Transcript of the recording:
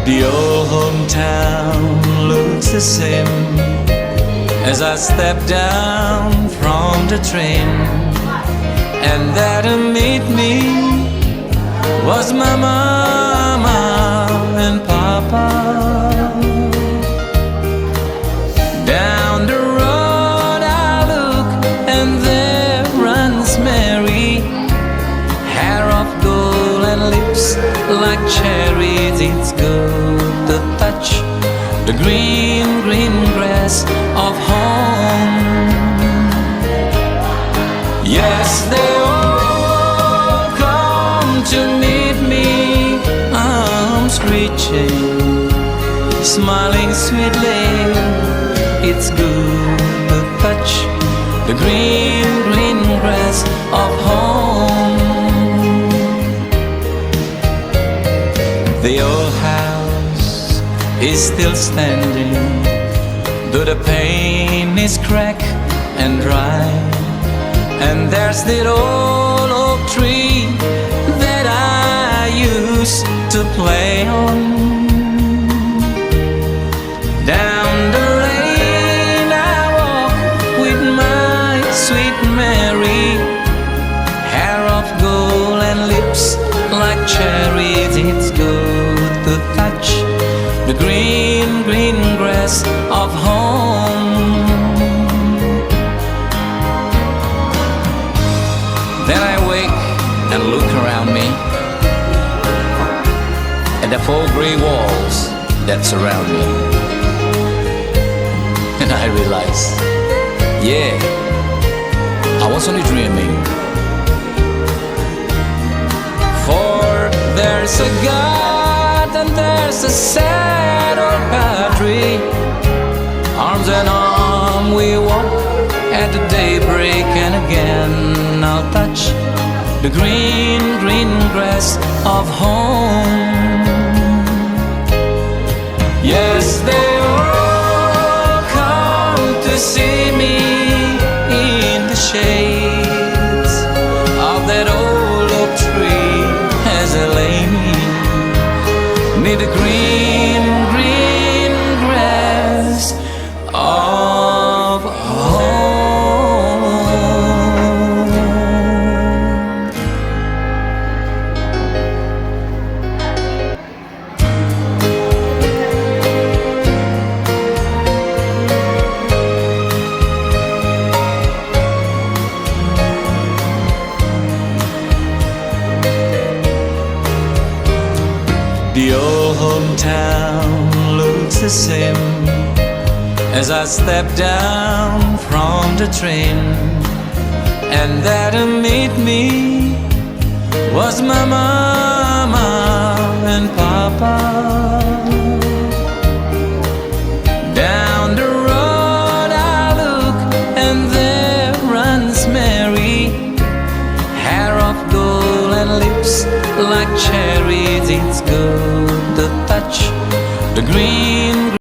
The old hometown looks the same as I step down from the train, and there to meet me was my mama and papa. Down the road I look, and there runs Mary, hair of gold and lips like cherries. It's good to touch the green, green grass of home. Yes, they all come to meet me, arms reaching, smiling sweetly. It's good to touch the green, green grass of home. The old house is still standing, though the paint is cracked and dry. And there's that old oak tree that I used to play on. Down the lane I walk with my sweet Mary, hair of gold and lips like cherries. It's good to touch the green, green grass of home. Then I wake and look around me at the four gray walls that surround me, and I realize, yeah, I was only dreaming. For there's a God and there's a sad old padre, arms in arm we walk at the daybreak, and again I'll touch the green, green grass of home. Yes, they all come to see me in the shades of that old oak tree as I lay me near the green, green grass of home. The old hometown looks the same as I step down from the train, and there to meet me was my mama and papa.